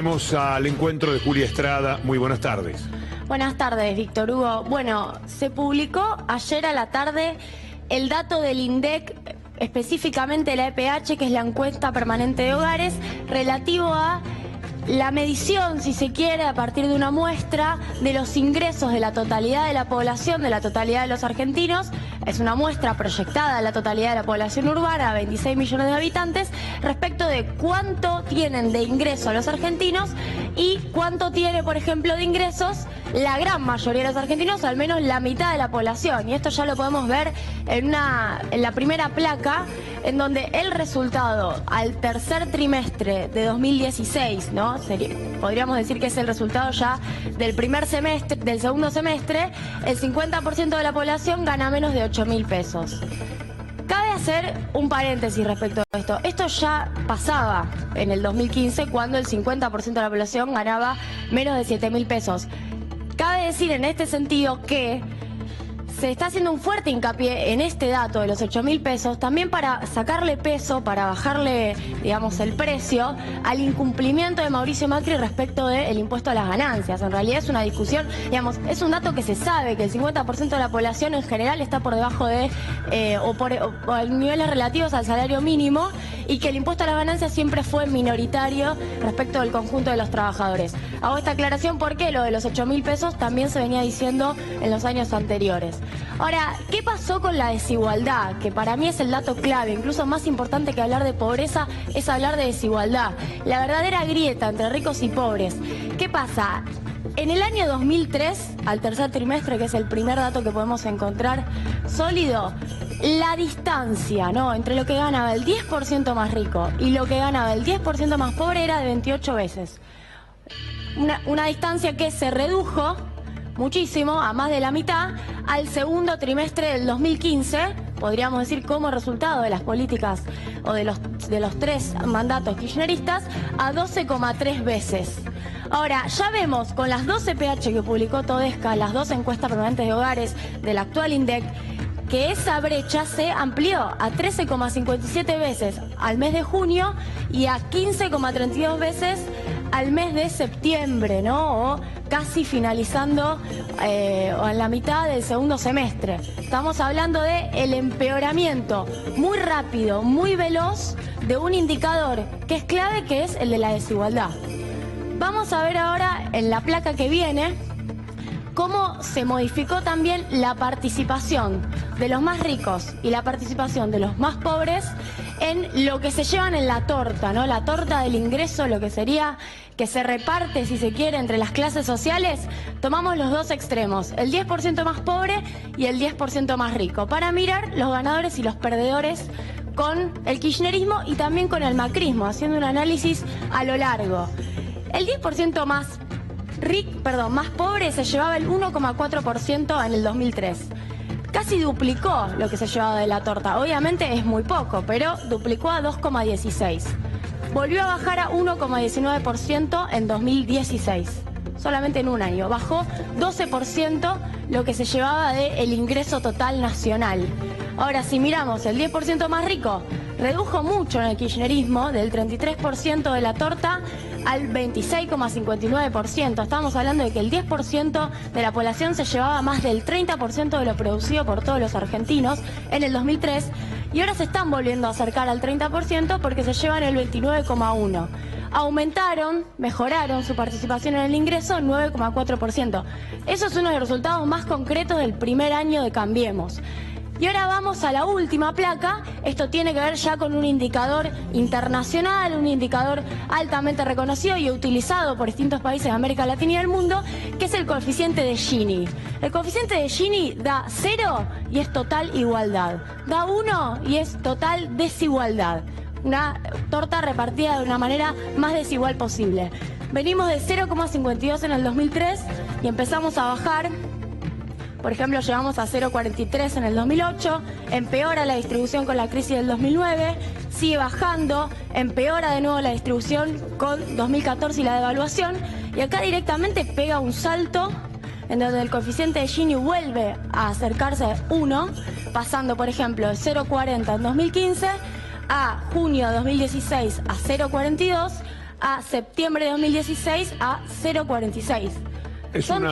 Vamos al encuentro de Julia Estrada. Muy buenas tardes. Buenas tardes, Víctor Hugo. Bueno, se publicó ayer a la tarde el dato del INDEC, específicamente la EPH, que es la encuesta permanente de hogares, relativo a la medición, si se quiere, a partir de una muestra de los ingresos de la totalidad de la población, de la totalidad de los argentinos. Es una muestra proyectada de la totalidad de la población urbana, 26 millones de habitantes, respecto de cuánto tienen de ingreso los argentinos y cuánto tiene, por ejemplo, de ingresos la gran mayoría de los argentinos, al menos la mitad de la población. Y esto ya lo podemos ver en la primera placa, en donde el resultado al tercer trimestre de 2016, ¿no? Podríamos decir que es el resultado ya del primer semestre, del segundo semestre. El 50% de la población gana menos de 8.000 pesos. Cabe hacer un paréntesis respecto a esto. Esto ya pasaba en el 2015, cuando el 50% de la población ganaba menos de 7.000 pesos. Cabe decir en este sentido que se está haciendo un fuerte hincapié en este dato de los 8.000 pesos, también para sacarle peso, para bajarle, digamos, el precio al incumplimiento de Mauricio Macri respecto del impuesto a las ganancias. En realidad es una discusión, digamos, es un dato que se sabe, que el 50% de la población en general está por debajo de, o en niveles relativos al salario mínimo, y que el impuesto a las ganancias siempre fue minoritario respecto del conjunto de los trabajadores. Hago esta aclaración porque lo de los 8.000 pesos también se venía diciendo en los años anteriores. Ahora, ¿qué pasó con la desigualdad? Que para mí es el dato clave, incluso más importante que hablar de pobreza, es hablar de desigualdad. La verdadera grieta entre ricos y pobres. ¿Qué pasa? En el año 2003, al tercer trimestre, que es el primer dato que podemos encontrar sólido, la distancia, ¿no?, entre lo que ganaba el 10% más rico y lo que ganaba el 10% más pobre era de 28 veces. Una distancia que se redujo muchísimo, a más de la mitad, al segundo trimestre del 2015, podríamos decir como resultado de las políticas o de los tres mandatos kirchneristas, a 12,3 veces. Ahora, ya vemos con las 12 PH que publicó Todesca, las 2 encuestas permanentes de hogares del actual INDEC, que esa brecha se amplió a 13,57 veces al mes de junio y a 15,32 veces al mes de septiembre, ¿no? O casi finalizando o en la mitad del segundo semestre. Estamos hablando de el empeoramiento muy rápido, muy veloz de un indicador que es clave, que es el de la desigualdad. Vamos a ver ahora en la placa que viene cómo se modificó también la participación de los más ricos y la participación de los más pobres en lo que se llevan en la torta, ¿no? La torta del ingreso, lo que sería que se reparte, si se quiere, entre las clases sociales. Tomamos los dos extremos, el 10% más pobre y el 10% más rico, para mirar los ganadores y los perdedores con el kirchnerismo y también con el macrismo, haciendo un análisis a lo largo. El 10% más pobre se llevaba el 1,4% en el 2003. Casi duplicó lo que se llevaba de la torta. Obviamente es muy poco, pero duplicó a 2,16. Volvió a bajar a 1,19% en 2016. Solamente en un año. Bajó 12% lo que se llevaba del ingreso total nacional. Ahora, si miramos el 10% más rico, redujo mucho en el kirchnerismo, del 33% de la torta al 26,59%. Estamos hablando de que el 10% de la población se llevaba más del 30% de lo producido por todos los argentinos en el 2003, y ahora se están volviendo a acercar al 30% porque se llevan el 29,1%. Mejoraron su participación en el ingreso 9,4%. Eso es uno de los resultados más concretos del primer año de Cambiemos. Y ahora vamos a la última placa. Esto tiene que ver ya con un indicador internacional, un indicador altamente reconocido y utilizado por distintos países de América Latina y del mundo, que es el coeficiente de Gini. El coeficiente de Gini da 0 y es total igualdad. Da 1 y es total desigualdad. Una torta repartida de una manera más desigual posible. Venimos de 0,52 en el 2003 y empezamos a bajar. Por ejemplo, llegamos a 0,43 en el 2008, empeora la distribución con la crisis del 2009, sigue bajando, empeora de nuevo la distribución con 2014 y la devaluación, y acá directamente pega un salto en donde el coeficiente de Gini vuelve a acercarse a 1, pasando, por ejemplo, de 0,40 en 2015 a junio de 2016 a 0,42, a septiembre de 2016 a 0,46. Es Son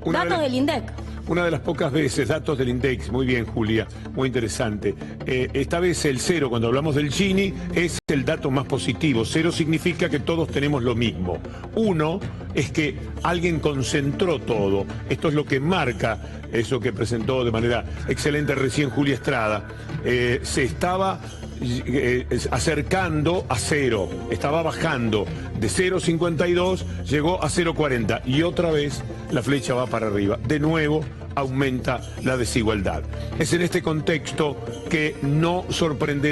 una datos del INDEC. Una de las pocas veces, datos del INDEX, muy bien Julia, muy interesante. Esta vez el 0, cuando hablamos del Gini, es el dato más positivo. 0 significa que todos tenemos lo mismo. 1 es que alguien concentró todo. Esto es lo que marca eso que presentó de manera excelente recién Julia Estrada. Se estaba acercando a 0, estaba bajando de 0,52, llegó a 0,40 y otra vez la flecha va para arriba. De nuevo aumenta la desigualdad. Es en este contexto que no sorprende